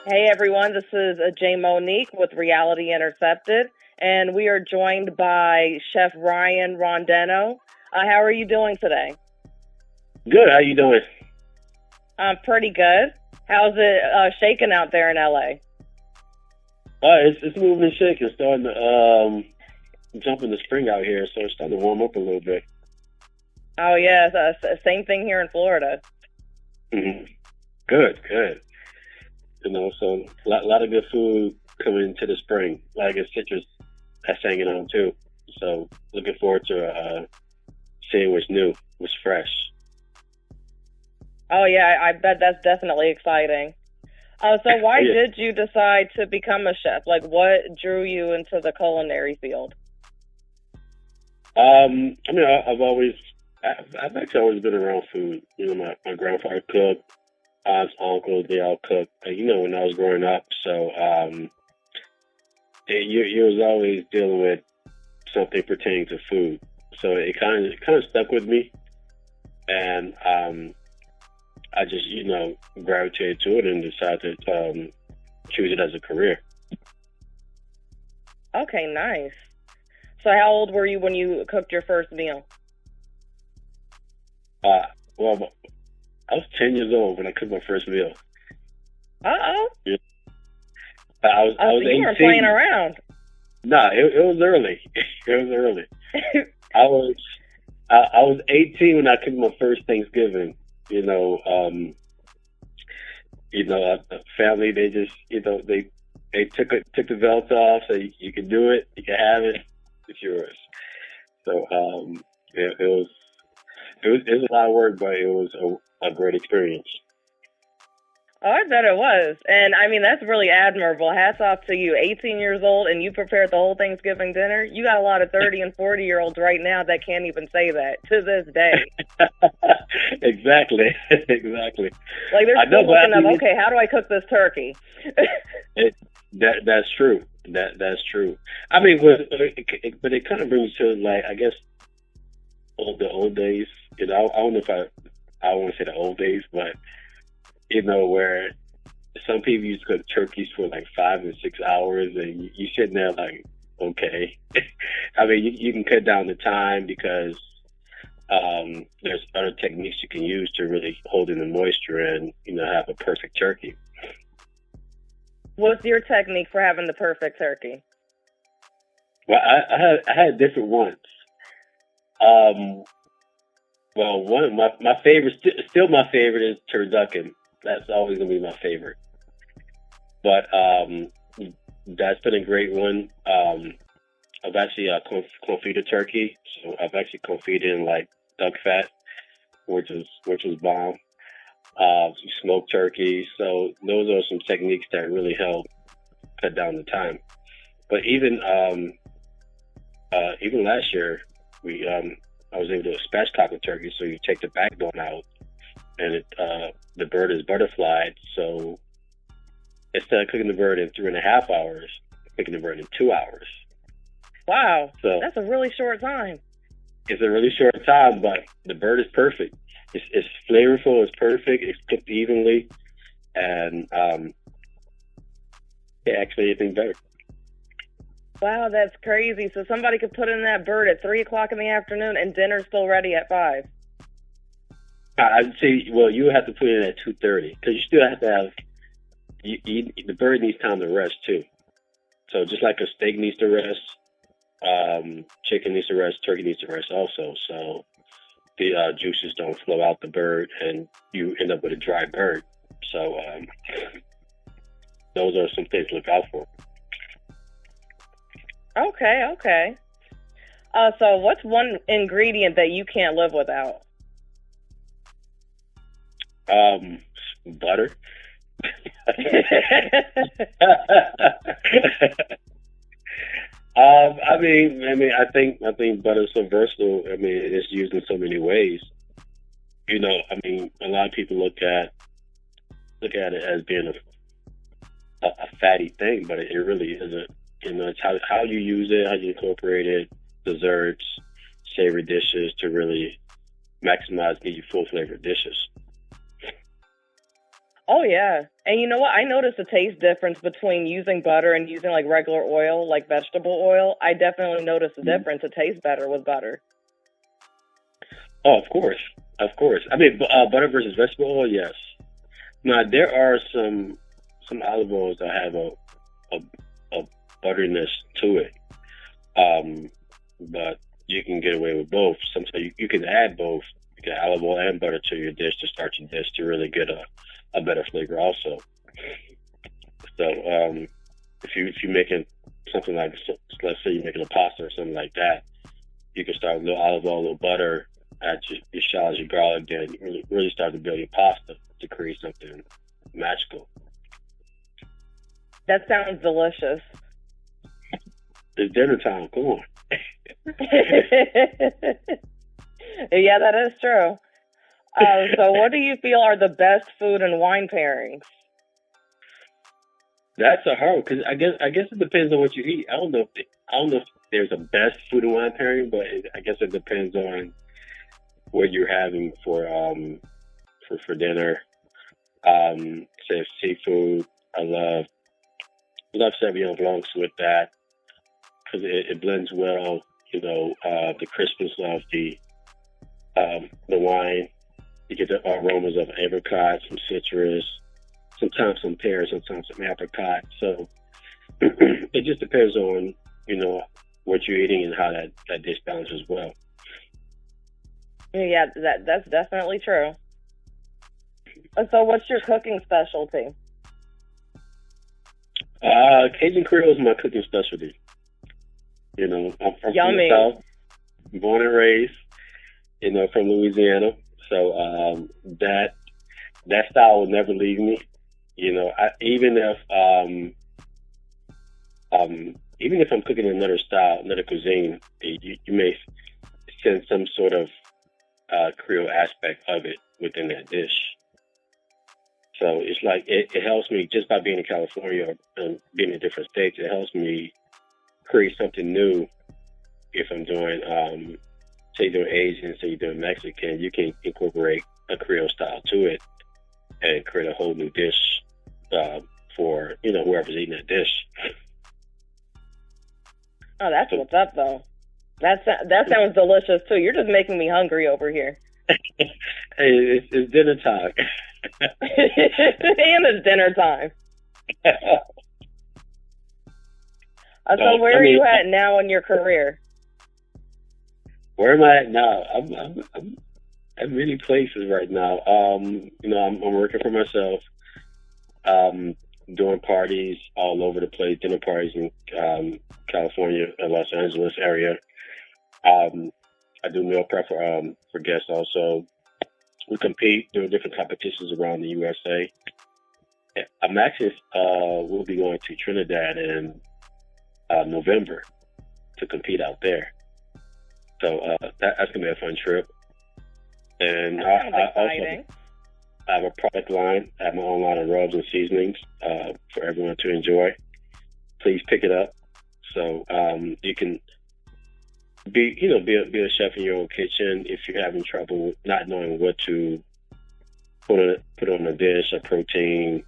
Hey everyone, this is Jay Monique with Reality Intercepted, and we are joined by Chef Ryan Rondeno. How are you doing today? Good. How you doing? I'm pretty good. How's it shaking out there in LA? It's moving and shaking. It's starting to jump in the spring out here, so it's starting to warm up a little bit. Oh yeah, same thing here in Florida. hmm Good, good. So lot of good food coming into the spring. A lot of good citrus that's hanging on too. So looking forward to seeing what's new, what's fresh. Oh yeah, I bet that's definitely exciting. So why Yeah. did you decide to become a chef? Like, what drew you into the culinary field? I've always, I've actually always been around food. My grandfather cooked, aunts, uncles, they all cooked. When I was growing up, so you was always dealing with something pertaining to food. So it kind of stuck with me, and I just gravitated to it and decided to choose it as a career. Okay, nice. So how old were you when you cooked your first meal? Uh, well, I was 10 years old when I cooked my first meal. Uh-oh. Yeah. I Oh, was so you weren't 18. playing around. Nah, it was early. It was early. I was I was 18 when I cooked my first Thanksgiving. You know, um, family, they just they took the belt off, so you can do it, you can have it, it's yours. So it was a lot of work, but it was a great experience. Oh, I bet it was. And I mean, that's really admirable. Hats off to you. 18 years old and you prepared the whole Thanksgiving dinner. You got a lot of 30 and 40-year-olds right now that can't even say that to this day. Exactly, exactly. Like, they're I know, still but I looking up, mean, okay, how do I cook this turkey? that's true. That's true. I mean, but it kind of brings to, like, I guess, the old days. I don't know if I want to say the old days, but where some people used to cook turkeys for like 5 and 6 hours, and you sitting there like, okay. I mean, you can cut down the time because there's other techniques you can use to really hold in the moisture and have a perfect turkey. What's your technique for having the perfect turkey? Well, I had different ones. Um, well, one my favorite, still my favorite is turducken. That's always gonna be my favorite. But that's been a great one. I've actually confited turkey, so I've actually confited in like duck fat, which is bomb. Smoked turkey. So those are some techniques that really help cut down the time. But even last year, we I was able to spatchcock a turkey. So you take the backbone out, and the bird is butterflied. So instead of cooking the bird in 3.5 hours, cooking the bird in 2 hours. Wow, So that's a really short time. it's a really short time, but the bird is perfect. It's flavorful. It's perfect. It's cooked evenly, and yeah, actually, anything better. Wow, that's crazy. So somebody could put in that bird at 3 o'clock in the afternoon and dinner's still ready at 5. I'd say, well, you would have to put it in at 2:30 because you still have to have the bird needs time to rest too. So just like a steak needs to rest, chicken needs to rest, turkey needs to rest also. So the juices don't flow out the bird, and you end up with a dry bird. So those are some things to look out for. Okay, okay. So what's one ingredient that you can't live without? Um, Butter. I think butter is so versatile. I mean, it's used in so many ways. I mean, a lot of people look at it as being a fatty thing, but it really isn't. It's how you use it, how you incorporate it, desserts, savory dishes to really maximize, get you full flavored dishes. Oh yeah. And you know what? I noticed a taste difference between using butter and using like regular oil, like vegetable oil. I definitely noticed a Mhm. difference. It tastes better with butter. Oh, of course, of course. I mean, butter versus vegetable oil, yes. Now there are some olive oils that have a, a butteriness to it, but you can get away with both. Sometimes you can add both. You can add olive oil and butter to your dish to start your dish to really get a better flavor also. So if you're making something like, let's say you're making a pasta or something like that, you can start with a little olive oil, a little butter, add your shallots, your garlic, then you really start to build your pasta to create something magical. That sounds delicious. It's dinner time. Come on. Yeah, that is true. So what do you feel are the best food and wine pairings? That's a hard because I guess it depends on what you eat. I don't know if there's a best food and wine pairing, but I guess it depends on what you're having for dinner. Say seafood. I love Sauvignon Blancs with that because it blends well. You know, the crispness of the wine. You get the aromas of apricot, some citrus, sometimes some pears, sometimes some apricot. So it just depends on what you're eating and how that dish balances well. Yeah, that's definitely true. So what's your cooking specialty? Cajun Creole is my cooking specialty. You know, I'm from the Yummy. South, born and raised. You know, from Louisiana. So that style will never leave me. You know, even if I'm cooking another style, another cuisine, you may sense some sort of Creole aspect of it within that dish. So it's like it helps me just by being in California or being in different states. It helps me create something new. If I'm doing, say you're doing Asian, say you're doing Mexican, you can incorporate a Creole style to it and create a whole new dish for whoever's eating that dish. Oh, that's So what's up though. That sounds delicious too. You're just making me hungry over here. hey, it's dinner time. And it's dinner time. So I where are mean, you at now in your career? where am I at now? I'm at many places right now. I'm working for myself, um, doing parties all over the place, dinner parties in California, Los Angeles area. Um, I do meal prep for guests also. We compete doing different competitions around the USA. I'm actually will be going to Trinidad in November to compete out there. So that's gonna be a fun trip. And That sounds I also exciting. I have a product line. I have my own line of rubs and seasonings for everyone to enjoy. Please pick it up. So you can be a chef in your own kitchen if you're having trouble not knowing what to put on a dish, a protein,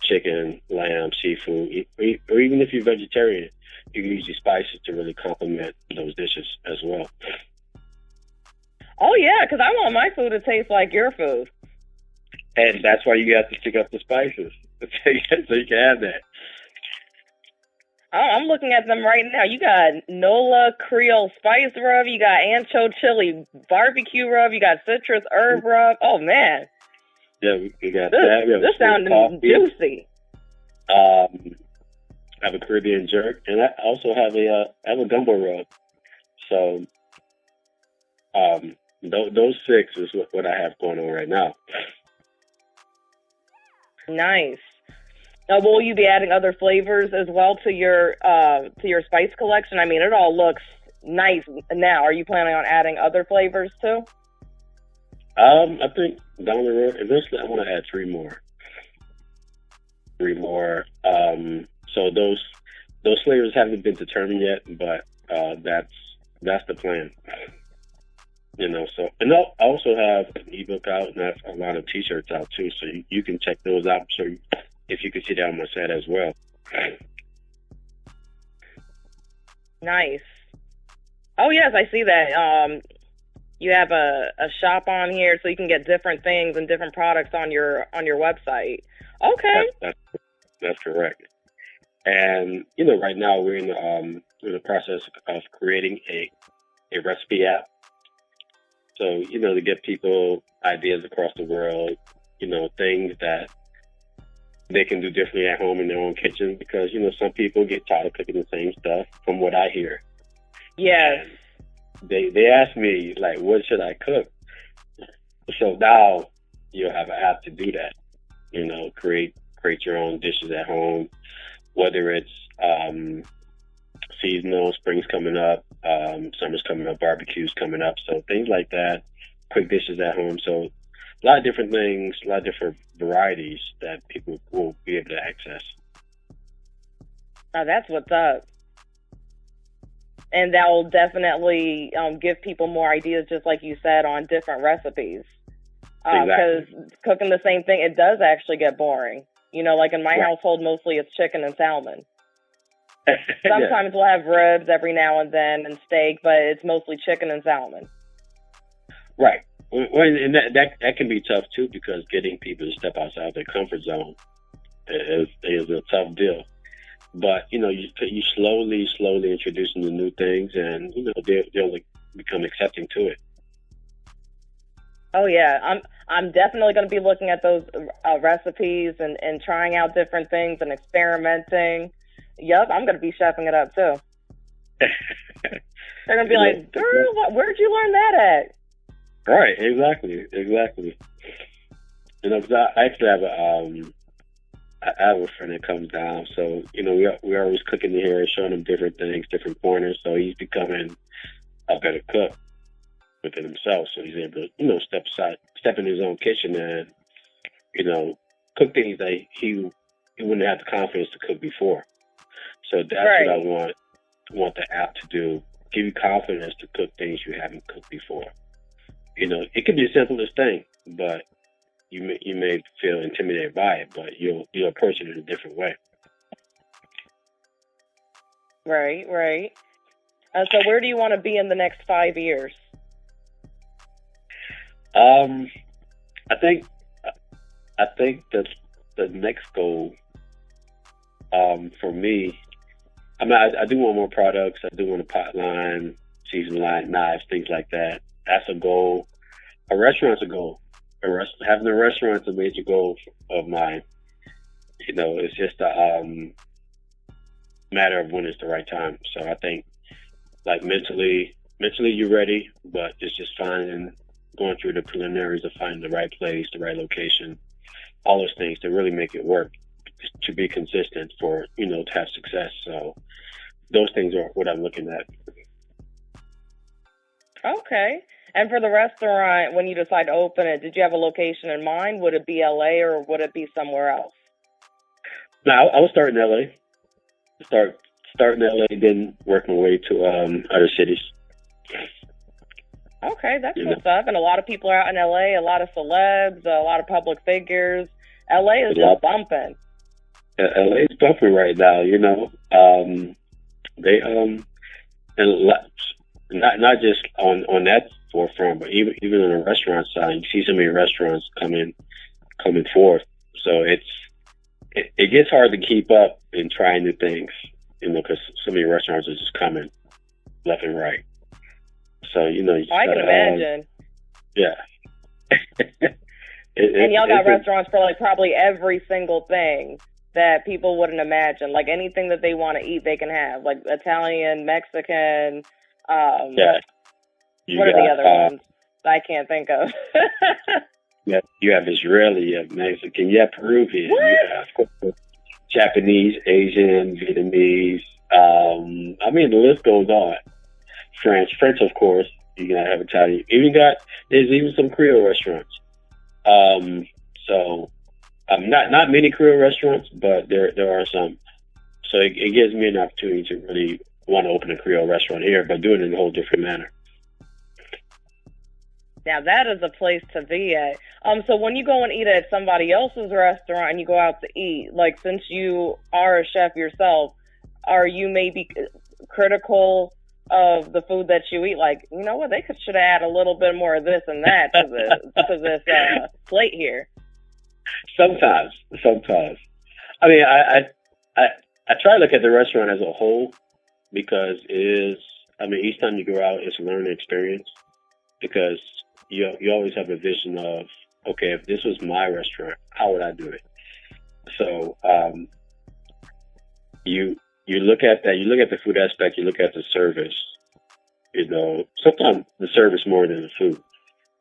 chicken, lamb, seafood, or even if you're vegetarian, you can use these spices to really complement those dishes as well. Oh yeah, because I want my food to taste like your food. And that's why you have to pick up the spices so you can have that. Oh, I'm looking at them right now. You got Nola Creole spice rub. You got ancho chili barbecue rub. You got citrus herb rub. Oh man, Yeah, we got this that. We have a this smoked sounding coffee. juicy. I have a Caribbean jerk, and I also have a gumbo rub. So those six is what I have going on right now. Nice. Now, will you be adding other flavors as well to your spice collection? I mean, it all looks nice now. Are you planning on adding other flavors too? I think down the road, eventually, I want to add three more. Three more. So those flavors haven't been determined yet, but that's the plan. So, and I also have an ebook out and I have a lot of t-shirts out too, so you can check those out. So if you can see that on my site as well. Nice. Oh yes, I see that. You have a shop on here, so you can get different things and different products on your website. Okay. That's correct. And right now we're in the process of creating a recipe app. So to get people ideas across the world, things that they can do differently at home in their own kitchen, because some people get tired of cooking the same stuff. From what I hear. Yes. And they ask me, like, what should I cook? So now you'll have an app to do that. Create your own dishes at home, whether it's seasonal, spring's coming up, summer's coming up, barbecue's coming up, so things like that, quick dishes at home. So a lot of different things, a lot of different varieties that people will be able to access. Oh, that's what's up. And that will definitely give people more ideas, just like you said, on different recipes. Because cooking the same thing, it does actually get boring. Like in my household, mostly it's chicken and salmon. Sometimes we'll have ribs every now and then and steak, but it's mostly chicken and salmon. Right. Well, and that can be tough too, because getting people to step outside their comfort zone is a tough deal. But you slowly introduce them to new things, and they'll become accepting to it. Oh yeah, I'm definitely going to be looking at those recipes and trying out different things and experimenting. Yup, I'm going to be chefing it up too. They're going to be like, girl, where'd you learn that at? Right, exactly. Because I actually have I have a friend that comes down, so we're always cooking here, showing him different things, different pointers. So he's becoming a better cook within himself. So he's able to step in his own kitchen and cook things that he wouldn't have the confidence to cook before. So that's what I want the app to do: give you confidence to cook things you haven't cooked before. It could be the simplest thing, but you may feel intimidated by it, but you'll approach it in a different way. Right. So where do you want to be in the next 5 years? I think that the next goal, for me, I do want more products. I do want a pot line, season line, knives, things like that. That's a goal. A restaurant's a goal. Having a restaurant's a major goal of mine. It's just a matter of when it's the right time. So I think, like, mentally you're ready, but it's just going through the preliminaries of finding the right place, the right location, all those things to really make it work, to be consistent for, to have success. So those things are what I'm looking at. Okay. And for the restaurant, when you decide to open it, did you have a location in mind? Would it be LA or would it be somewhere else? No, I was starting in LA. Start in LA, then work my way to other cities. Okay, that's what's up. And a lot of people are out in LA, a lot of celebs, a lot of public figures. LA is just bumping. LA is bumping right now, They and not just on that forefront, but even on the restaurant side, you see so many restaurants coming forth. So it gets hard to keep up and try new things, because so many restaurants are just coming left and right. So you I can imagine. Yeah. And y'all got restaurants for like probably every single thing that people wouldn't imagine. Like anything that they want to eat, they can have. Like Italian, Mexican. Yeah. What are the other ones I can't think of? Yeah, you have Israeli, you have Mexican, you have Peruvian, what? You have Japanese, Asian, Vietnamese. The list goes on. French, of course. You gotta have Italian. There's even some Creole restaurants. Not many Creole restaurants, but there are some. So it gives me an opportunity to really want to open a Creole restaurant here, but do it in a whole different manner. Now that is a place to be at. So when you go and eat at somebody else's restaurant and you go out to eat, like since you are a chef yourself, are you maybe critical of the food that you eat? Like, you know what, they should add a little bit more of this and that to this plate here. Sometimes. I mean, I try to look at the restaurant as a whole because it is. I mean, each time you go out, it's a learning experience because you always have a vision of, okay, if this was my restaurant, how would I do it? So you look at that. You look at the food aspect. You look at the service. You know, sometimes the service more than the food,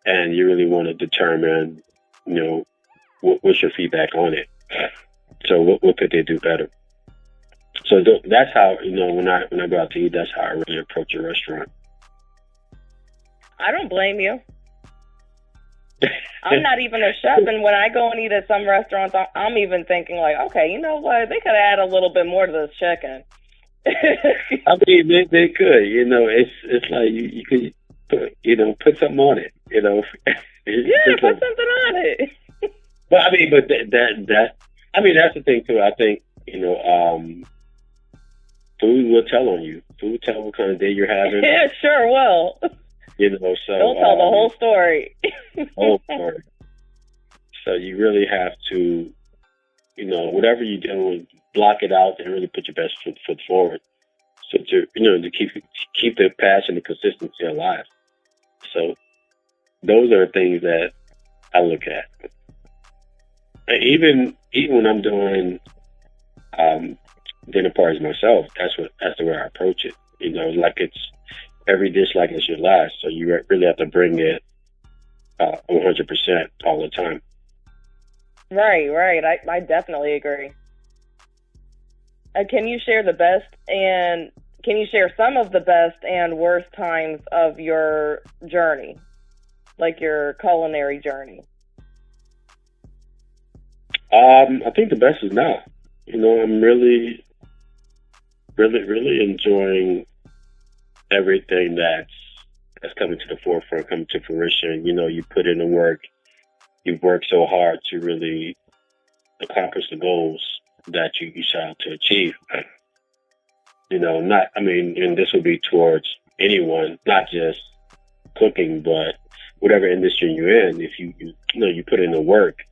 and you really want to determine, you know, what's your feedback on it. So what could they do better? So that's how, you know, when I go out to eat, that's how I really approach a restaurant. I don't blame you. I'm not even a chef, and when I go and eat at some restaurants, I'm even thinking like, okay, you know what, they could add a little bit more to this chicken. I mean, they could, you know, it's like you could put, you know, put something on it, you know. Yeah, put something on it. But I mean, but that I mean, that's the thing too. I think, you know, food will tell on you. Food will tell what kind of day you're having. Yeah, sure will. You know, so they'll tell the whole story. Whole story. So you really have to, you know, whatever you do, block it out and really put your best foot forward. So to, you know, to keep the passion and consistency alive. So those are things that I look at. And even when I'm doing dinner parties myself, that's the way I approach it. You know, like it's every dish like it's your last. So you really have to bring it 100% all the time. Right. I definitely agree. Can you share some of the best and worst times of your journey, like your culinary journey? I think the best is now. You know, I'm really enjoying everything that's coming to the forefront, coming to fruition. You know, you put in the work, you've worked so hard to really accomplish the goals that you set out to achieve. You know, and this would be towards anyone, not just cooking, but whatever industry you're in. If you put in the work,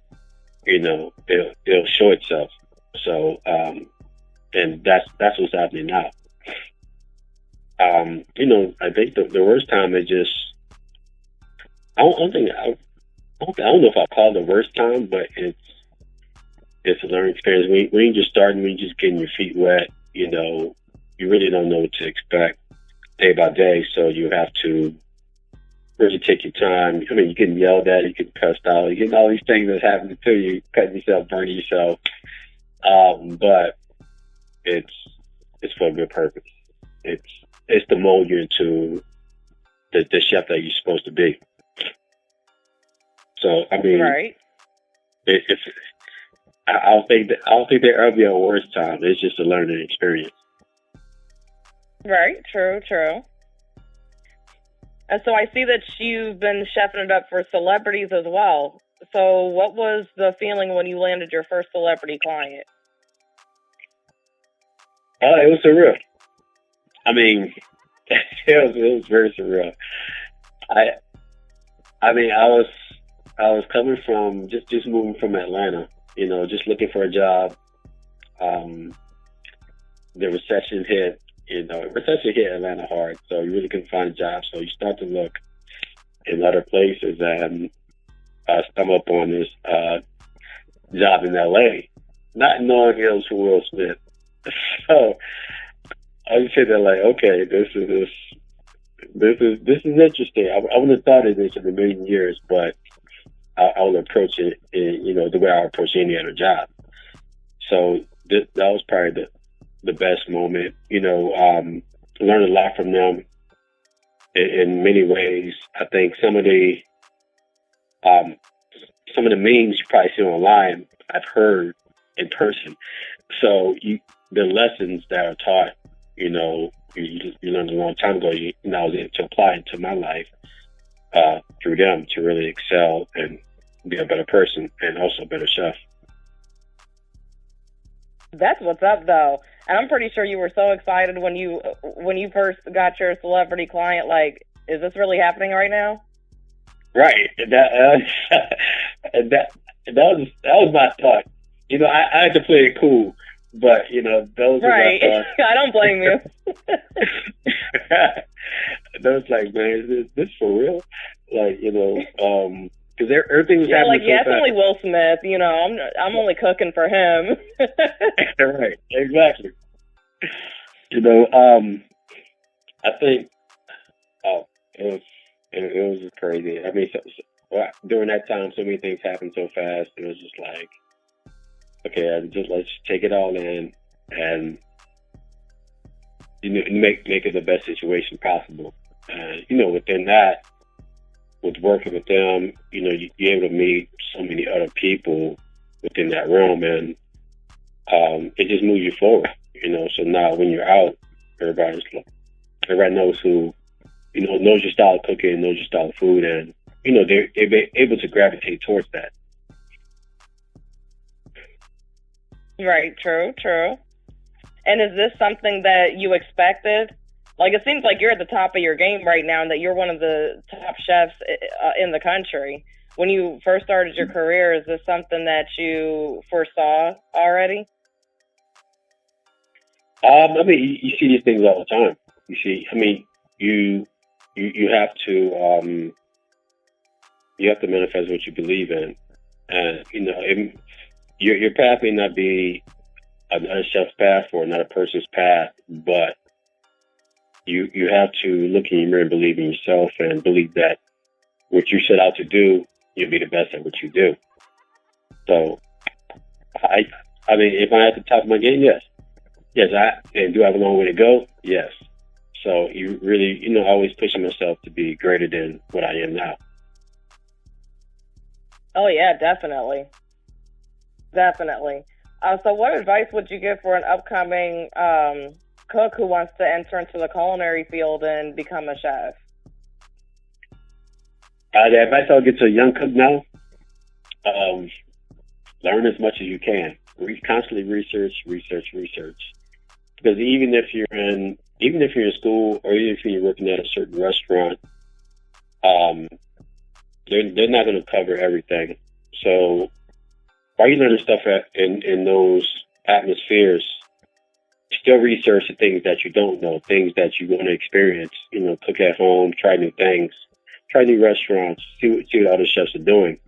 you know, it'll show itself. So, and that's what's happening now. You know, I think the worst time is just, I don't know if I'll call it the worst time, but it's a learning experience. When you're just starting, when you're just getting your feet wet, you know, you really don't know what to expect day by day. So you have to really take your time. I mean, you get yelled at, you get cussed out, you get all these things that's happening to you, cutting yourself, burning yourself. But it's for a good purpose. It's to mold you into the chef that you're supposed to be. So I mean, right. I don't think there ever be a worse time. It's just a learning experience. Right. True. And so I see that you've been chefing it up for celebrities as well. So what was the feeling when you landed your first celebrity client? It was surreal. I mean, it was very surreal. I mean, I was coming from just moving from Atlanta, you know, just looking for a job. The recession hit, Atlanta hard, so you really couldn't find a job. So you start to look in other places, and I stumbled upon this job in LA, not knowing it was for Will Smith. So I was sitting there like, okay, this is interesting. I wouldn't have thought of this in a million years, but I would approach it, you know, the way I approach any other job. So that was probably the best moment. You know, learned a lot from them in many ways. I think some of the memes you probably see online, I've heard in person. So the lessons that are taught, you know, you learned a long time ago, I was able to apply into my life. through them to really excel and be a better person and also a better chef. That's what's up, though. And I'm pretty sure you were so excited when you first got your celebrity client. Like, is this really happening right now? Right. That was my thought. You know, I had to play it cool, but you know, those right. were my thoughts. I don't blame you. Those like, man, is this for real? Like, you know, because everything was happening like, so yeah, fast. it's only Will Smith. You know, I'm only cooking for him. Right. Exactly. You know, I think, it was just crazy. I mean, during that time, so many things happened so fast. It was just like, okay, let's take it all in and make it the best situation possible. You know, within that, with working with them, you know, you're able to meet so many other people within that realm, and it just moves you forward. You know, so now when you're out, everybody knows who, you know, knows your style of cooking, knows your style of food, and you know they're able to gravitate towards that. Right. True. And is this something that you expected? Like, it seems like you're at the top of your game right now and that you're one of the top chefs in the country. When you first started your career, is this something that you foresaw already? I mean, you see these things all the time. You see, I mean, you have to manifest what you believe in, and you know, your path may not be another chef's path or another person's path, but you have to look in your mirror and believe in yourself and believe that what you set out to do, you'll be the best at what you do. So, I mean, if I'm at the top of my game, yes, and do I have a long way to go? Yes. So you really, you know, always pushing myself to be greater than what I am now. Oh yeah, definitely. So what advice would you give for an upcoming cook who wants to enter into the culinary field and become a chef? The advice I'll give to a young cook now, learn as much as you can. Constantly research. Because even if you're in school or even if you're working at a certain restaurant, they're not going to cover everything. So while you're learning stuff in those atmospheres, still research the things that you don't know, things that you want to experience. You know, cook at home, try new things, try new restaurants, see what other chefs are doing.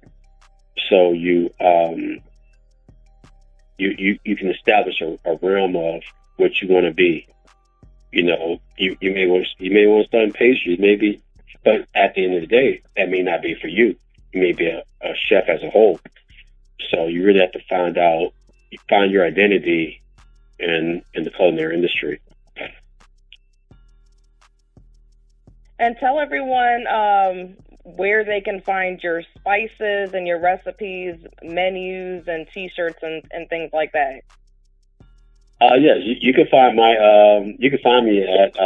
So you can establish a realm of what you want to be. You know, you may want to start in pastries, maybe, but at the end of the day, that may not be for you. You may be a chef as a whole. So you really have to find your identity in the culinary industry. And tell everyone where they can find your spices and your recipes, menus, and T-shirts and things like that. Yes, you can find you can find me at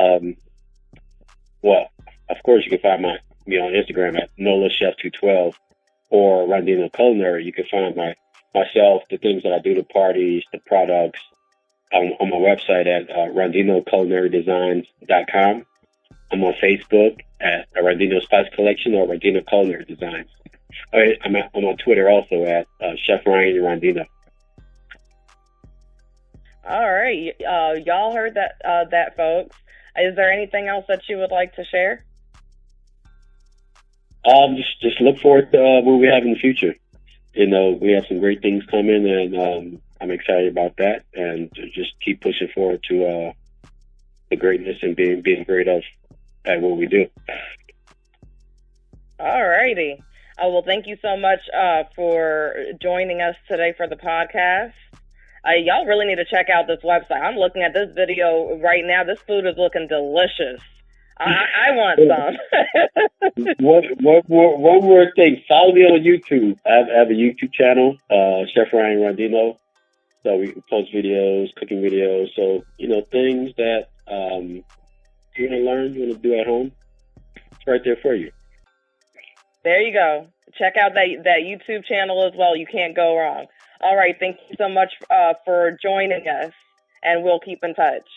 well, of course you can find me on Instagram at NolaChef212 or Rondeno Culinary. You can find myself, the things that I do, the parties, the products on my website at RondenoCulinaryDesigns.com. I'm on Facebook at Rondeno Spice Collection or Rondeno Culinary Designs. I'm on Twitter also at Chef Ryan Rondeno. All right, y'all heard that, folks. Is there anything else that you would like to share? Just look forward to what we have in the future. You know, we have some great things coming, and I'm excited about that. And to just keep pushing forward to the greatness and being great at what we do. All righty. Well, thank you so much for joining us today for the podcast. Y'all really need to check out this website. I'm looking at this video right now. This food is looking delicious. I want some. One more thing. Follow me on YouTube. I have a YouTube channel, Chef Ryan Rondeno. So we post videos, cooking videos. So, you know, things that you want to learn, you want to do at home, it's right there for you. There you go. Check out that YouTube channel as well. You can't go wrong. All right. Thank you so much for joining us, and we'll keep in touch.